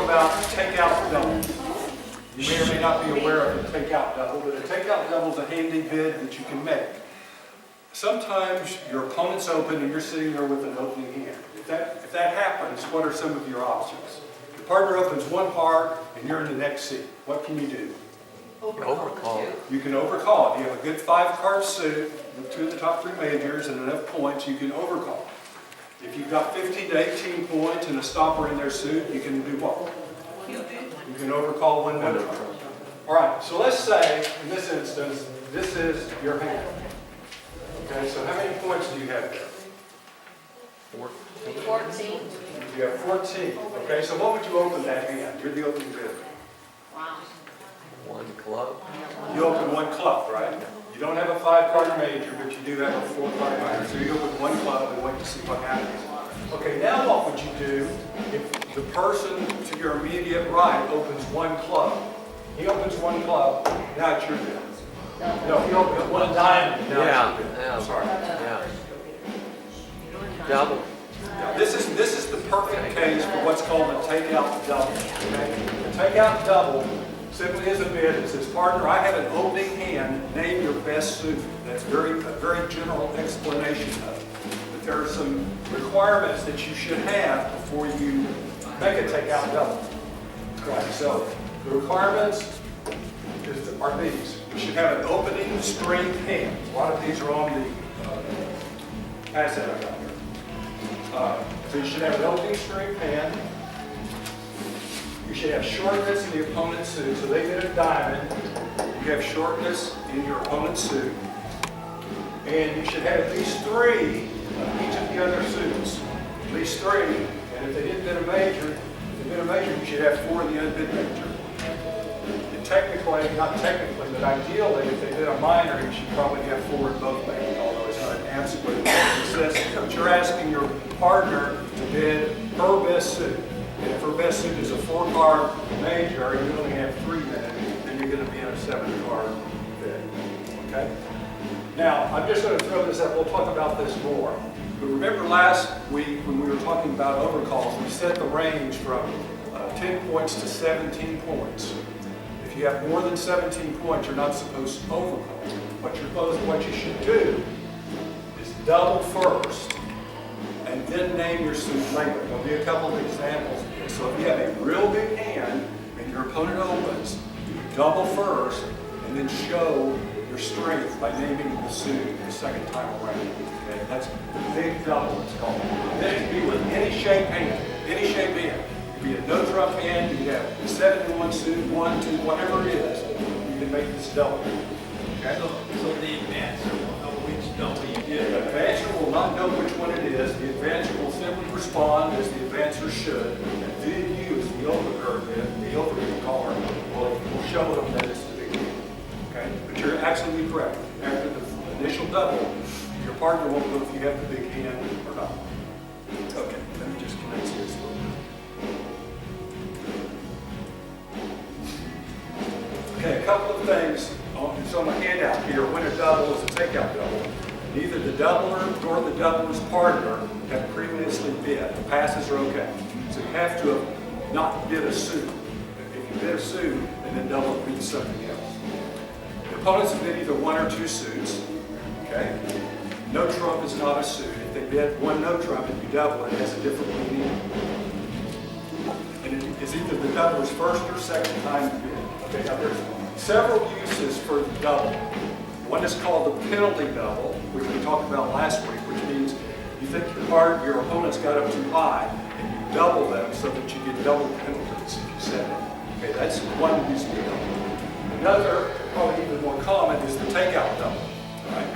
about takeout doubles. You may or may not be aware of a takeout double, but a takeout double is a handy bid that you can make. Sometimes your opponent's open and you're sitting there with an opening hand. If that happens, what are some of your options? Your partner opens one card and you're in the next seat. What can you do? Overcall. You can overcall. If you have a good 5-card suit with 2 of the top 3 majors and enough points, you can overcall. If you've got 15 to 18 points and a stopper in their suit, you can do what? You can overcall one no trump. All right, so let's say, in this instance, this is your hand. Okay, so how many points do you have there? 14. You have 14. Okay, so what would you open that hand? You're the opening bidder. Wow. One club. You open one club, right? You don't have a 5-card major, but you do have a 4-card major. So you open one club and wait to see what happens. Okay, now what would you do if the person to your immediate right opens one club? He opens one club, now it's your bid. No, he opens one diamond, now it's your bid. I'm sorry. Yeah. Double. This is the perfect case for what's called a takeout double. Okay? A takeout double simply is a bid that says, partner, I have an opening hand, name your best suit. That's a very general explanation of it. But there are some requirements that you should have before you make a takeout double. Right, so the requirements are these. You should have an opening string hand. A lot of these are on the asset I got here. So you should have an opening string hand. You should have shortness in the opponent's suit. So they get a diamond. You have shortness in your opponent's suit. And you should have at least 3 of each of the other suits. At least 3. And if they didn't bid a major, you should have 4 in the unbid major. And technically, not technically, but ideally, if they did a minor, you should probably have 4 in both majors, although it's not an absolute necessity. But you're asking your partner to bid her best suit. And if her best suit is a 4-card major, and you only have 3 in it, then you're going to be in a 7-card bid. Okay? Now, I'm just going to throw this up. We'll talk about this more. But remember last week when we were talking about overcalls, we set the range from 10 points to 17 points. If you have more than 17 points, you're not supposed to overcall. What you should do is double first and then name your suit later. There'll be a couple of examples of this. So if you have a real big hand and your opponent opens, you double first and then show your strength by naming the suit the second time around. Okay, that's the big double, it's called. Then it can be with any shape hand, any shape hand. It could be a no trump hand, you can have a 7 in one suit, 1, 2, whatever it is. You can make this double. Okay? So the advancer will know which double you did. The advancer will not know which one it is. The advancer will simply respond as the advancer should. And then you, as the overbid caller, will show them that it's the big hand. Okay? But you're absolutely correct. After the initial double, your partner won't know if you have the big hand or not. Okay, let me just connect this a little bit. Okay, a couple of things. It's on my handout here. When a double is a takeout double. Neither the doubler nor the doubler's partner have previously bid. The passes are okay. So you have to have not bid a suit. If you bid a suit and then double it means something else. The opponents have bid either 1 or 2 suits. Okay? No trump is not a suit. If they bid 1 no trump and you double it, it has a different meaning. And it is either the doubler's first or second time to bid. Okay, now there's several uses for the double. One is called the penalty double, which we talked about last week, which means you think your opponent's got up too high, and you double them so that you get double penalties if you set it. Okay, that's one use of the double. Another, probably even more common, is the takeout double. Right?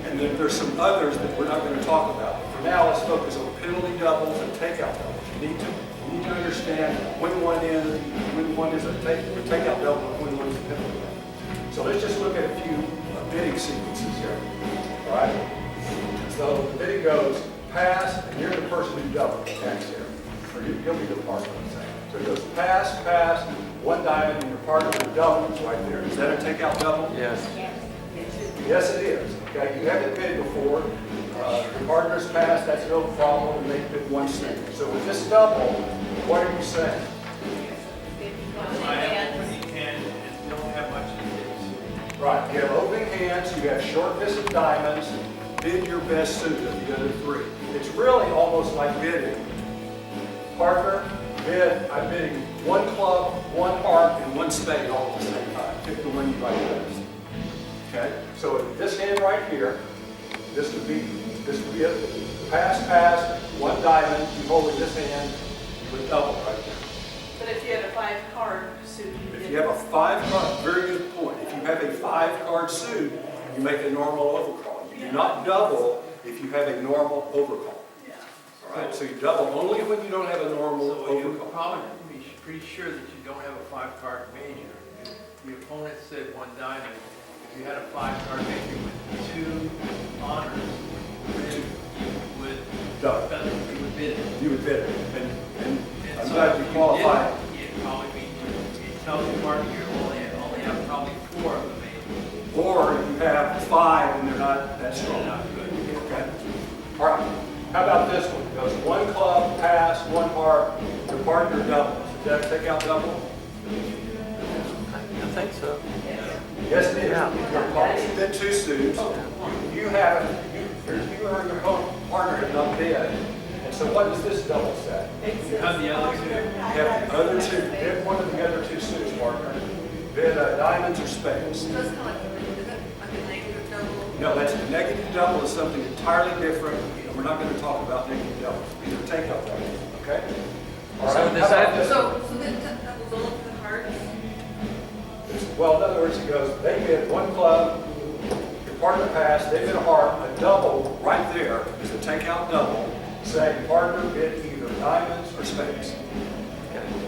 And then there's some others that we're not going to talk about. But for now, let's focus on penalty doubles and takeout doubles. You need to understand when one is a takeout double and when one is a penalty double. So let's just look at a few bidding sequences here. All right? So the bidding goes pass, and you're the person who doubled the tax here. Or you'll be the partner, let's say. So it goes pass, pass, 1 diamond, and your partner who doubles right there. Is that a takeout double? Yes. Yes, it is. Okay, you haven't bid before. Your partner's passed, that's no problem, and they bid 1 suit. So with this double, what are you saying? shortest of diamonds, bid your best suit of the other three. It's really almost like bidding. Partner, bid, I'm bidding one club, one heart, and one spade all at the same time. Pick the one you like best. Okay? So this hand right here, this would be a pass, one diamond, you holding this hand with double right there. But if you had a 5-card suit, If you have a 5-card, very good point. If you have a 5-card suit, you make a normal overcall. You do not double if you have a normal overcall. yeah. All right, so you double only when you don't have a normal So you overcall. probably be pretty sure that you don't have a 5-card major. If the opponent said one diamond, if you had a 5-card major with 2 honors, then you would Double. you would bid it. You would bid it. And And I'm so glad if you did qualified. it, it'd probably be, it tells you partner you only have probably 4 of the majors. Or you have 5 and they're not that strong. They're not good. Okay? All right. How about this one? It goes one club, pass, one heart, your partner doubles. Does that take out double? I think so. Yes, it is. Yeah. Your opponent's bid 2 suits. You have, you or your partner have not bid. And so what does this double say? You have the other 2. You have the other 2. Bid one of the other 2 suits, partner. Bid diamonds or spades. So it's kind of like a negative double. No, that's a negative double is something entirely different, and we're not going to talk about negative doubles. These are takeout doubles, okay? All So right. does How about that- this one? So then that was only for the hearts? Well, in other words, it goes, they bid one club, your partner passed, they bid a heart, a double right there is a takeout double, saying partner bid either diamonds or spades.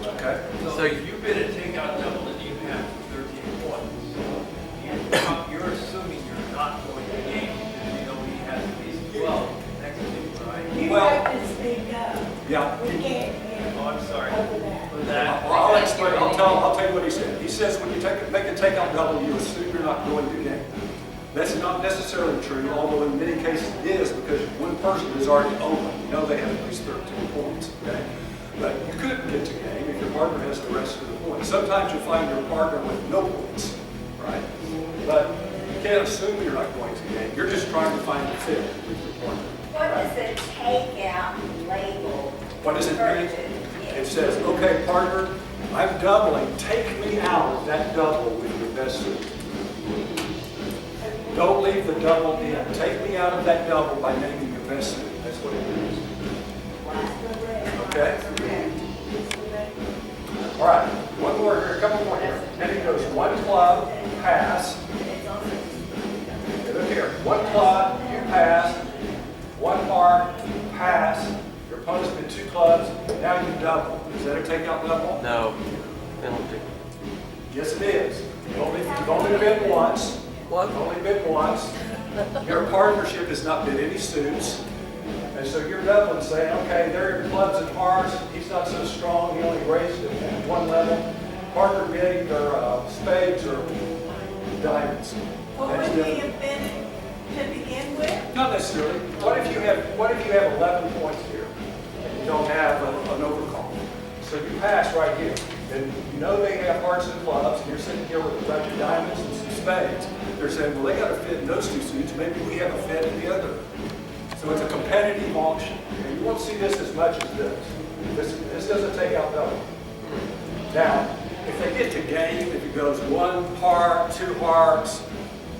Okay? So if you bid a takeout double, then you have 13 points. So you're assuming you're not going to game because you know he has at least 12 next to you, right? You Well- have to speak up. Yeah. We can't hear Oh, I'm sorry. over that. For that, Well, I'll explain, I'll tell you what he said. He says when you make a takeout double, you assume you're not going to game. That's not necessarily true, although in many cases it is because one person is already open. You know they have at least 13 points, okay? But you could get to game if your partner has the rest of the points. Sometimes you'll find your partner with no points, right? But you can't assume you're not going to game. You're just trying to find a fit with your partner. What does the takeout label What does it refer mean? to? It says, okay, partner, I'm doubling. Take me out of that double with your best suit. Don't leave the double in. Take me out of that double by naming your best suit. That's what it means. Okay? All right. One more here, a couple more here. Then it goes one club, pass. Okay, look here. One club, you pass. One heart, pass. Your opponent's been 2 clubs. Now you double. Is that a takeout double? No. Penalty. Yes, it is. You've only bid once. What? You've only bid once. Your partnership has not bid any suits. And so you're doubling, saying, okay, there are your clubs and hearts. He's not so strong. He only raised it at 1 level. Partner bid either spades or diamonds. Well, That's would he different. have been to begin with? Not necessarily. What if you have 11 points here and you don't have an overcall? So you pass right here. And you know they have hearts and clubs, and you're sitting here with a bunch of diamonds and some spades. They're saying, well, they got a fit in those 2 suits. Maybe we have a fit in the other. So it's a competitive auction. And you won't see this as much as this. This doesn't take out double. Now, if they get to game, if it goes 1 heart, 2 hearts,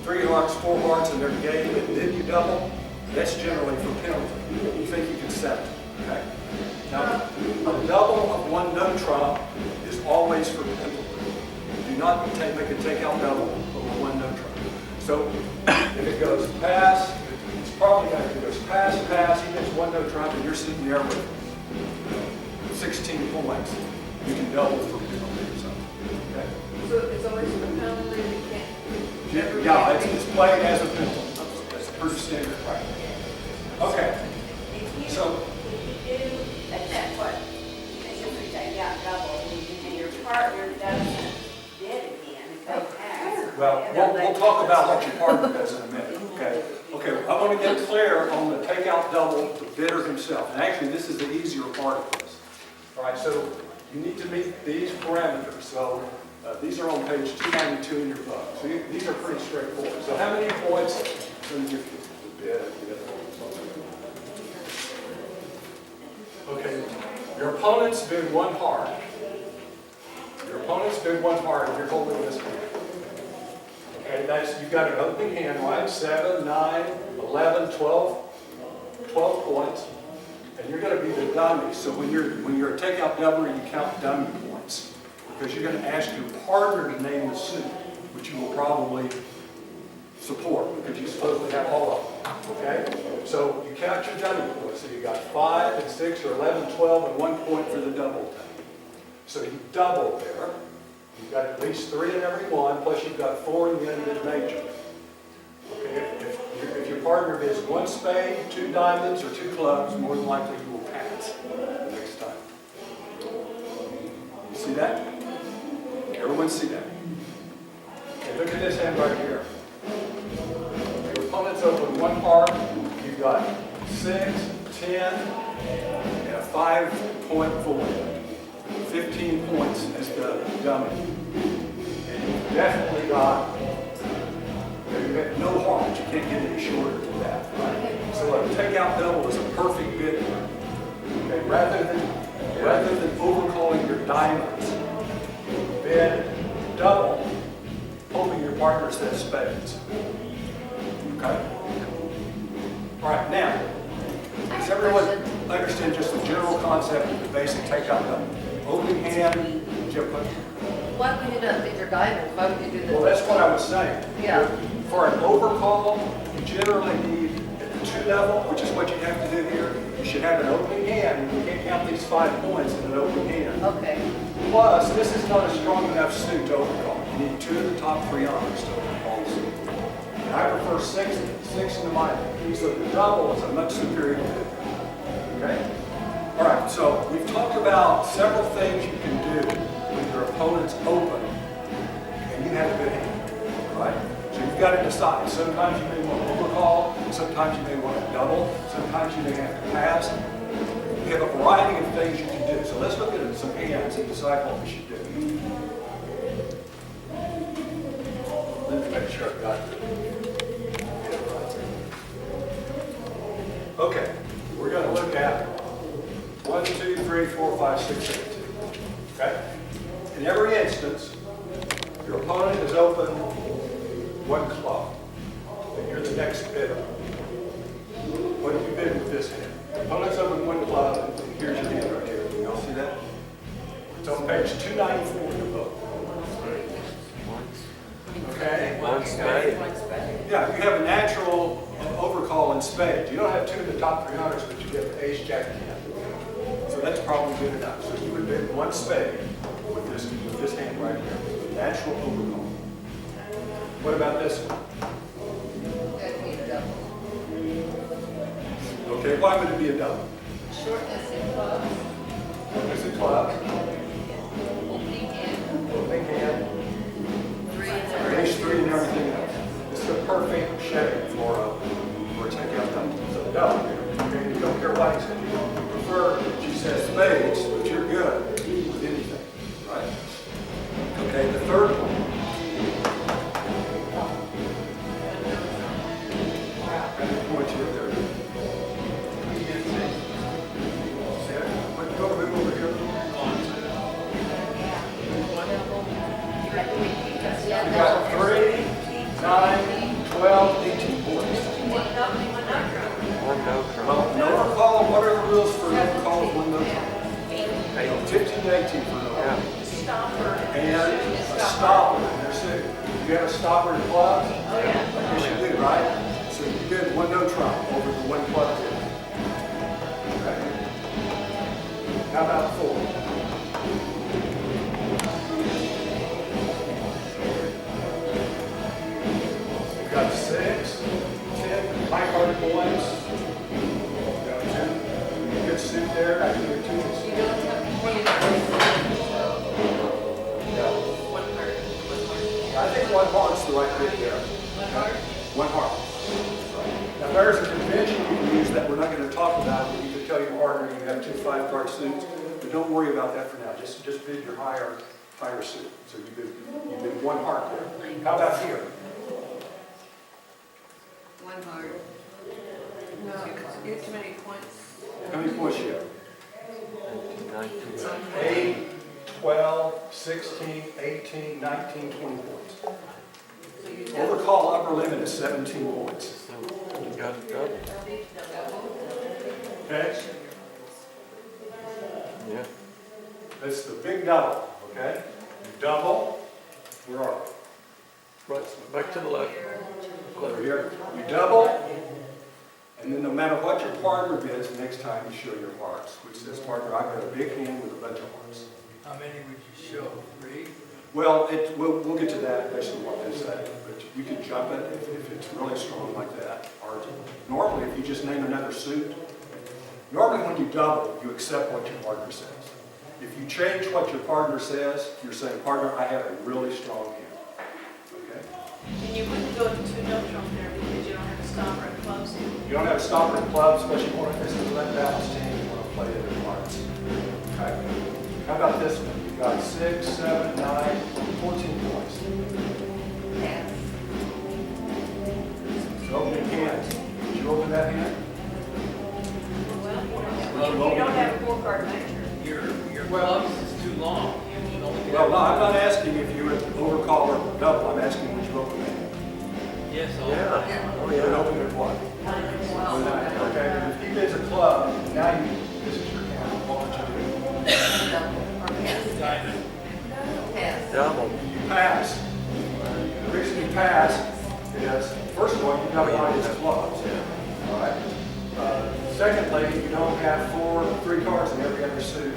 3 hearts, 4 hearts, and they're game, and then you double, that's generally for penalty. You think you can settle, okay? Now, a double of 1 no trump is always for penalty. Do not make a takeout double of 1 no trump. So if it goes pass, it's probably going to, if it goes pass, he gets 1 no trump, and you're sitting there with 16 points. You can double for penalty or something, okay? So it's always for penalty, you can't. Yeah, it's played as a penalty. That's pretty standard practice. Okay, If you, So- if you do attempt what, if we take out double, and your partner doesn't bid again, if they pass. well, we'll talk about what your partner does in a minute, okay? Okay, I want to get clear on the takeout double, the bidder himself. And actually, this is the easier part of this. All right, so you need to meet these parameters. So These are on page 292 in your book. So these are pretty straightforward. So how many points? Let me give you the bid. Okay, your opponent's bid one hard. Your opponent's bid one hard, and you're holding this hand. Okay, that's, you've got an opening hand, right? 7, 9, 11, 12 points. And you're going to be the dummy. So when you're a takeout doubler, you count dummy points. Because you're going to ask your partner to name the suit, which you will probably support, because you supposedly have all of them. Okay? So you count your dummy points. So you got 5 and 6 or 11, 12, and 1 point for the double dummy. So you double there. You've got at least 3 in every one, plus you've got 4 in the unbid major. Okay? If your partner bids 1 spade, 2 diamonds, or 2 clubs, more than likely you will pass the next time. You see that? Everyone see that? Okay, look at this hand right here. Your opponent's open 1 card. You've got 6, 10, and a 5-point void. 15 points as the dummy. And you've definitely got, you've got no heart. You can't get any shorter than that, right? So a takeout double is a perfect bid. Okay, rather than overcalling your diamonds, bid double, hoping your partner says spades. Okay? All right, now, does everyone understand just the general concept of the basic takeout double? Opening hand, Jim, Why would you not bid your diamonds? Why would you do well, this? that's what I was saying. Yeah. For an overcall, you generally need at the 2 level, which is what you have to do here. You should have an opening hand. You can't count these 5 points in an opening hand. Okay. Plus, this is not a strong enough suit to overcall. You need 2 of the top 3 honors to overcall the suit. And I prefer 6 in the minor. So the double is a much superior bid. Okay? All right, so we've talked about several things you can do when your opponent's open and you have a good hand, right? So you've got to decide. Sometimes you may want to overcall, sometimes you may want to double, sometimes you may have to pass. You have a variety of things you can do. So let's look at some hands and decide what we should do. Let me make sure I've got it. Okay, we're going to look at 1, 2, 3, 4, 5, 6, 7, 2. Okay? In every instance, your opponent has opened 1 club, and you're the next bidder. What do you bid with this hand? The opponent's opened 1 club, and here's your hand right here. Y'all see that? It's on page 294 in the book. Okay? 1 spade. Yeah, you have a natural overcall in spades. You don't have 2 of the top 3 honors, but you get the ace, jack, 10. So that's probably good enough. So you would bid 1 spade with this hand right here. Natural overcall. What about this one? That'd be a double. Okay, why would it be a double? Shortness in clubs. There's a club, Opening hand. opening hand, 3 and ace, 3, and everything. everything else. This is a perfect shape for a takeout double. So double. Okay, you don't care what he says. You prefer, she says spades, but you're good with anything, right? Okay, the third one. How many points you have there? Go over here. Yeah, You got 3, 9, 12, 18 points. One double, one not drunk. 1 no trump. Well, no overcall, what are the rules for no overcall with 1 no trump? 15 to 18 for no overcall. Stopper. And a stopper, there's it. You have a stopper in clubs? Oh, yeah. I guess you do, right? So you bid 1 no trump over the 1 club bid. Okay. How about 4? You've got 6, 10, high card points. You've got 2. Good suit there, I think 2. You don't have to pay that. Yeah. 1 heart. 1 heart. I think 1 heart's the right bid there. 1 heart. 1 heart. Now there's a convention you can use that we're not going to talk about, but you can tell your partner you have 2 5-card suits, but don't worry about that for now. Just bid your higher entire suit. So you did one heart there. How about here? One heart. No, you have too many points. How many points you have? 19. 8, 12, 16, 18, 19, 20 points. So you have Overcall upper limit is 17 points. So you got it double. Okay? Yeah. That's the big double, okay? You double, where are we? Right, back to the left. Over here. You double, and then no matter what your partner bids, the next time you show your hearts, which says, partner, I've got a big hand with a bunch of hearts. How many would you show? 3? Well, we'll get to that based on what they say, but you can jump it if it's really strong like that. Or normally, if you just name another suit, normally when you double, you accept what your partner says. If you change what your partner says, you're saying, partner, I have a really strong hand. Okay? And you wouldn't go to 2 double trump there because you don't have a stopper and close. You don't have a stopper in club, especially when this is an unbalanced team, you want to play it in hearts. Okay? How about this one? You've got 6, 7, 9, 14 points. Pass. So opening hands. Did you open that hand? Well, you don't have a 4-card major. Your clubs is too long. You should only Well, have- no, I'm not asking if you would overcall or double. I'm asking which you open it. Yes, I'll. Yeah. Oh, you would open it what? Okay, but if he bids a club, now this is your hand. What would you Diamond. Double. do? You pass. The reason you pass is, first of all, you got to buy his clubs. All right? Secondly, you don't have 3 cards in every other suit.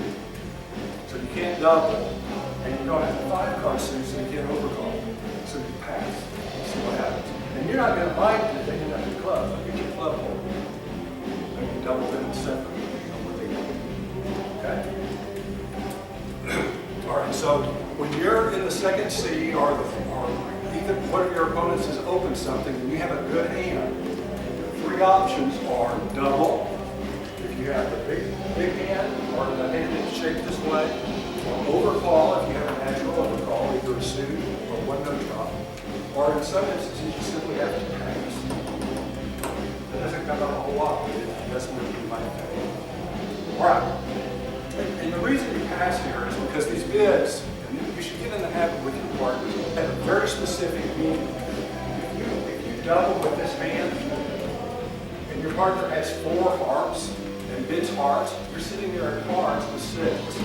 So you can't double. And you don't have a 5-card suit, so you can't overcall. So you pass. See what happens. And you're not going to mind that they didn't have the club. Look at your club holder. And you double them separately. You know what they do. Okay? All right, so when you're in the second seed or even one of your opponents has opened something and you have a good hand, the 3 options are double, if you have the big hand or the hand that's shaped this way, or overcall if you have a natural overcall, either a suit or one no drop, or in some instances you simply have to pass. That doesn't come up a whole lot, but that's what you might have. All right. And the reason you pass here is because these bids, and you should get in the habit with your partners, have a very specific meaning. If you double with this hand, and your partner has 4 hearts and bids hearts, you're sitting there at cards with 6.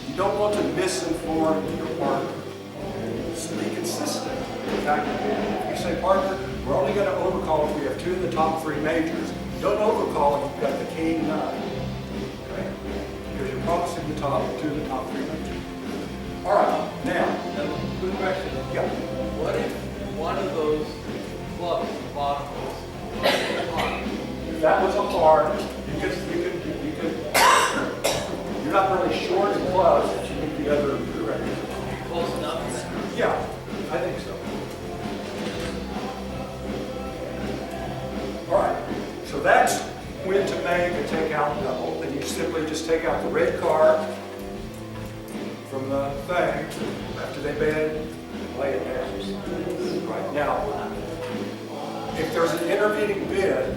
You don't want to misinform your partner. So be consistent. In fact, if you say, partner, we're only going to overcall if we have 2 of the top 3 majors. Don't overcall if you've got the king 9. Okay? Because you're promising the top 2 of the top 3 majors. All right, now, Good question. yeah. What if one of those clubs at the bottom was a heart? If that was a hard, you're not really short in clubs, but you need the other direction. Close enough then? Yeah, I think so. All right, so that's when to make a takeout double. And you simply just take out the red card from the thing after they bid and lay it down. Right now, if there's an intervening bid,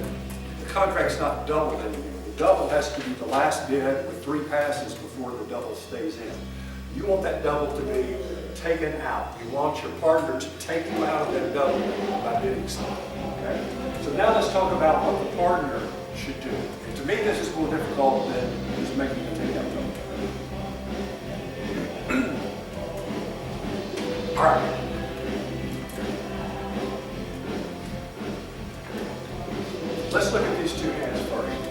the contract's not doubled anymore. The double has to be the last bid with 3 passes before the double stays in. You want that double to be taken out. You want your partner to take you out of that double by bidding something. Okay? So now let's talk about what the partner should do. And to me, this is more difficult than just making a takeout double. All right. Let's look at these 2 hands first.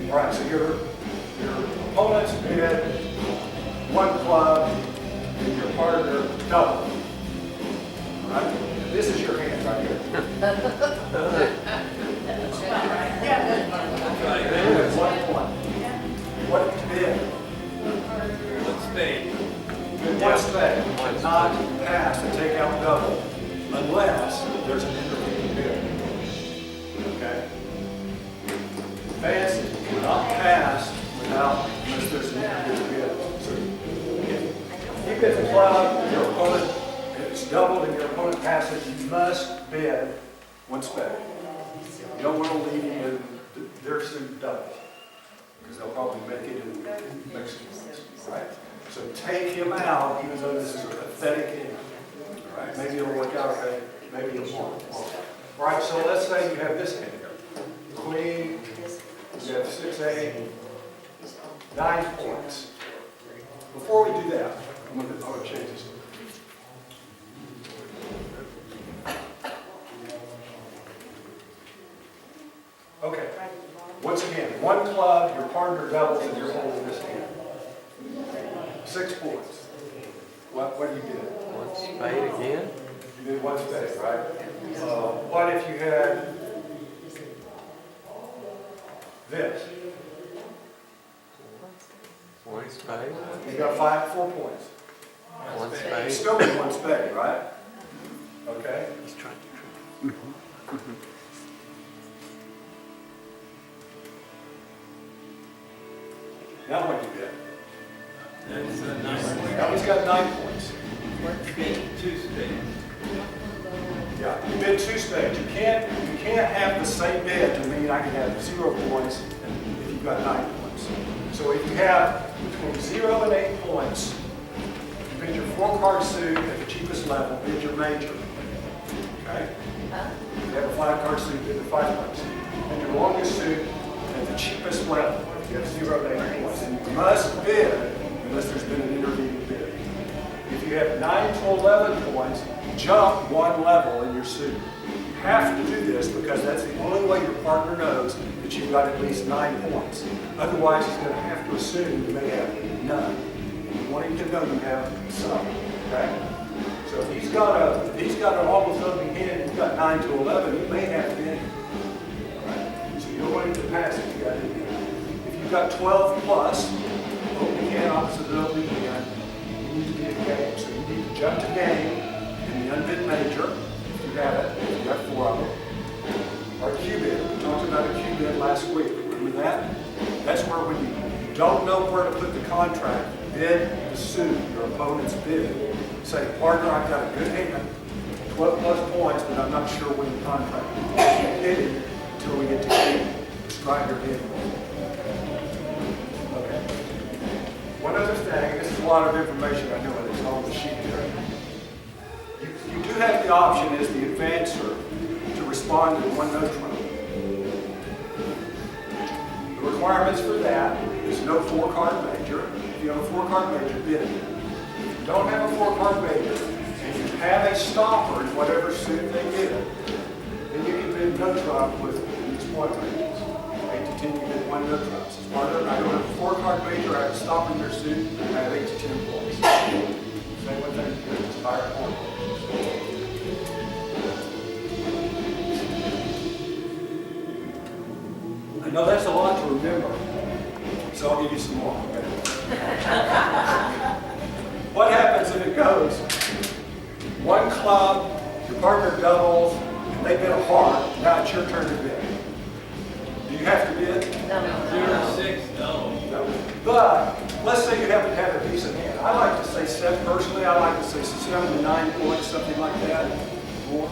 All right, so your opponent's bid 1 club and your partner double. All right? This is your hand right here. You have 1 point. What did you bid? One spade. One spade cannot pass a takeout double unless there's an intervening bid. Okay? Fancy cannot pass unless there's an intervening bid. So if you get the club, your opponent, it's doubled and your opponent passes, you must bid one spade. You don't want to leave him with their suit double, because they'll probably make it in Mexican ones, right? So take him out, even though this is a pathetic hand. All right, maybe it'll work out okay, maybe it won't. All right, so let's say you have this hand here. Queen, you have 6-8, 9 points. Before we do that, I'm going to change this. Okay, once again, one club, your partner doubles, and you're holding this hand. 6 points. What do you get? One spade again? You did one spade, right? What if you had this? One spade? You got 4 points. One You spade? still need one spade, right? Okay? He's trying to trick. Now what do you get? That's a nice Now he's got 9 points. two spades. Yeah, you bid 2 spades. You can't have the same bid to mean I can have 0 points if you've got 9 points. So if you have between 0 and 8 points, you bid your 4-card suit at the cheapest level, bid your major. Okay? If you have a 5-card suit, bid the 5-card suit. And your longest suit at the cheapest level. You have 0 to 8 points. And you must bid unless there's been an intervening bid. If you have 9 to 11 points, jump 1 level in your suit. You have to do this because that's the only way your partner knows that you've got at least 9 points. Otherwise, he's going to have to assume you may have none. You want him to know you have some. Okay? So if he's got an almost open hand and you've got 9 to 11, you may have 10. Right? So you don't want him to pass it. You got to. If you've got 12 plus, open hand opposite the open hand, you need to be a game. So you need to jump to game in the unbid major, if you have it, you've got 4 of them. Or Q-bid. We talked about a Q-bid last week. Remember that? That's where when you don't know where to put the contract, bid the suit, your opponent's bid. Say, partner, I've got a good hand, 12 plus points, but I'm not sure when the contract is. Bid it until we get to Q. Describe your bid. Okay. One other thing, and this is a lot of information I know, and it's on the sheet there. You do have the option as the advancer to respond to one note trump. The requirements for that is no 4-card major. If you have a 4-card major, bid it. If you don't have a 4-card major, and you have a stopper in whatever suit they bid, then you can bid no trump with these point ranges. 8 to 10, you bid 1 no trump. So partner, I don't have a 4-card major, I have a stopper in your suit, I have 8 to 10 points. Same with things, you just higher point. I know that's a lot to remember, so I'll give you some more. What happens if it goes 1 club, your partner doubles, and they bid a heart, now it's your turn to bid. Do you have to bid? 0-6, no. No. But let's say you happen to have a decent hand. I like to say 7, personally, I like to say 7 to 9 points, something like that. More.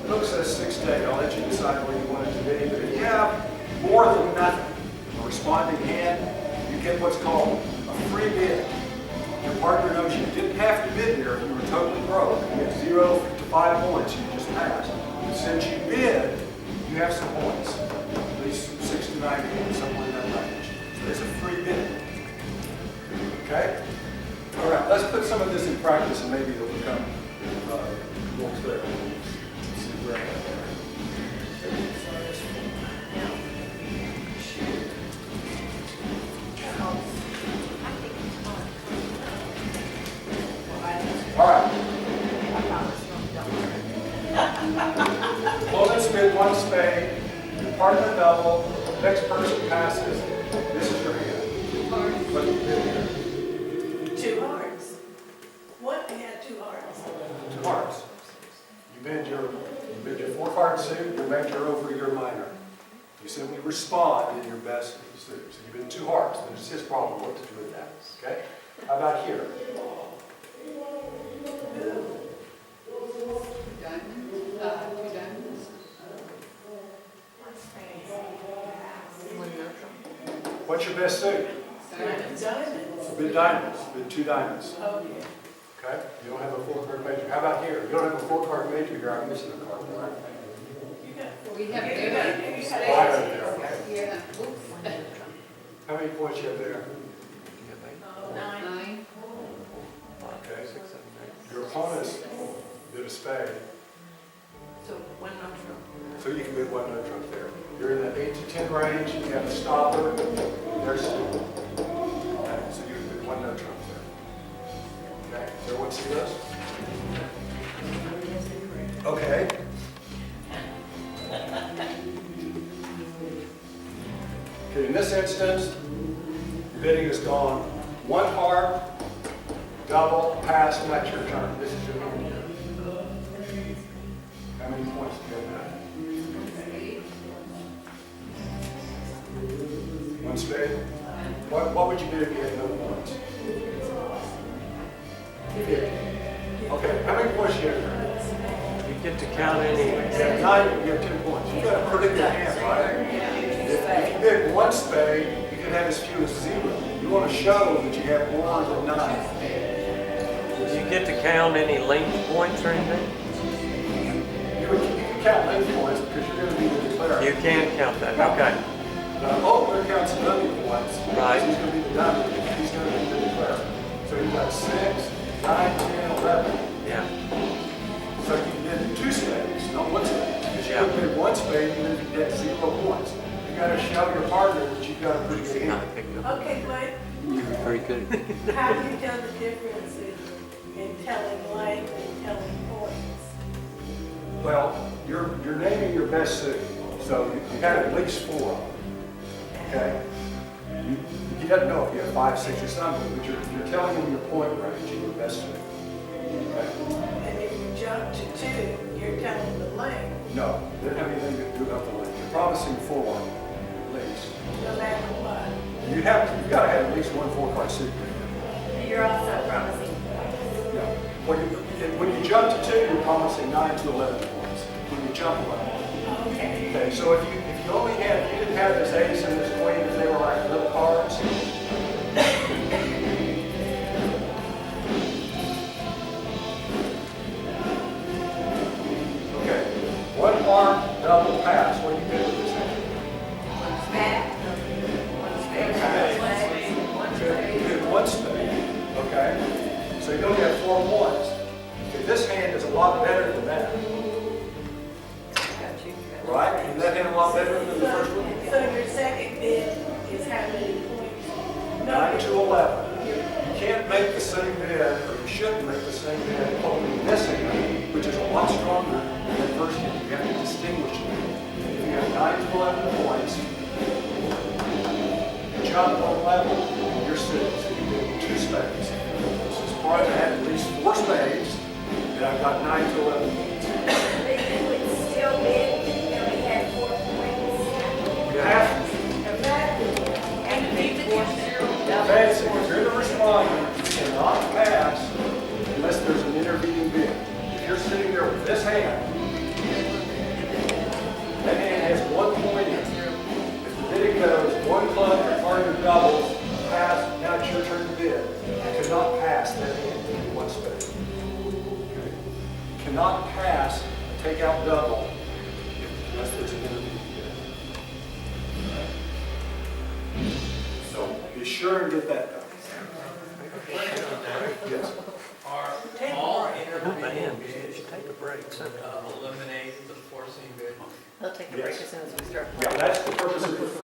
The book says 6 to 8. I'll let you decide where you want it to be. But if you have more than nothing, a responding hand, you get what's called a free bid. Your partner knows you didn't have to bid there if you were totally broke. You had 0 to 5 points, you just passed. But since you bid, you have some points. At least 6 to 9 points, somewhere in that range. So it's a free bid. Okay? All right, let's put some of this in practice and maybe it'll become more clear. Let's see where I'm at there. All right. Opponents bid 1 spade, your partner double, next person passes, this is your hand. What do you bid here? 2 hearts. What had 2 hearts? 2 hearts. You bid your 4-card suit, your major over your minor. You simply respond in your best suit. So you bid 2 hearts, and it's his problem what to do with that. Okay? How about here? Diamond, two diamonds. One neutral. What's your best suit? Diamonds. Bid diamonds, bid 2 diamonds. Okay. Okay, you don't have a 4-card major. How about here? You don't have a 4-card major here, I'm missing a card. We have Oh, I there. got it there, okay. Yeah. Oops. How many points you have there? Nine. Okay. Your opponent's bid a spade, So one neutral. so you can bid 1 no trump there. You're in the 8 to 10 range, you have a stopper, there's okay, so you can bid 1 no trump there. Okay, does everyone see this? Okay. Okay, in this instance, bidding is gone 1 heart, double, pass, and that's your turn. This is your hand here. How many points do you have now? 1 spade? What would you do if you had no points? 50. Okay, how many points do you have now? You get to count any. You have 9, you have 10 points. You've got a pretty good hand, right? If you bid 1 spade, you can have as few as 0. You want to show that you have more than 9. Do you get to count any length points or anything? You can count length points because you're going to be the declarer. You can count that, okay. The opener counts W points. Right. He's going to be the W. He's going to be the declarer. So you've got 6, 9, 10, 11. Yeah. So you did 2 spades, not 1 spade. Because you Yeah. could bid 1 spade even if you get 0 points. You got to show your partner that you've got a pretty good hand. Okay, Glenn, Very good. How do you tell the difference in telling length and telling points? Well, you're naming your best suit. So you had at least 4 of them. Okay? He doesn't know if you have 5, 6, or 7, but you're telling him your point range and your best suit. Okay? And if you jump to 2, you're telling the length, No, they don't have anything to do about the length. You're promising 4 at least. no matter what. You've got to have at least 1 4-card suit. You're also promising points. Yeah. When you jump to 2, you're promising 9 to 11 points. When you jump 11. Okay. Okay, so if you only had, you didn't have this ace and this queen, if they were like little cards. Okay, 1 arm, double pass. What do you do with this hand? You did 1 spade. Okay, so you only have 4 points. Okay, this hand is a lot better than that. Right? Isn't that hand a lot better than the first one? So your second bid is how many points? 9 to 11. You can't make the same bid, or you shouldn't make the same bid opening this hand, which is a lot stronger than that first hand. You have to distinguish it. If you have 9 to 11 points, you jump 1 level, and you're sitting, so you get 2 spades. This is part of that, at least 4 spades, and I've got 9 to 11 points. But you would still bid if you only had 4 points. You have to. And keep the 0. Basic, if you're the responder, you cannot pass unless there's an intervening bid. If you're sitting there with this hand, that hand has 1 point in it. If the bidding goes 1 club or part of your doubles, pass, now it's your turn to bid. You cannot pass that hand in 1 spade. Okay? You cannot pass a takeout double unless there's an intervening bid. So be sure and get that done. Yes. Are all Man, intervening you bids should take a break. eliminate the forcing bid? He'll take a break as soon as we start. Yeah, that's the purpose of the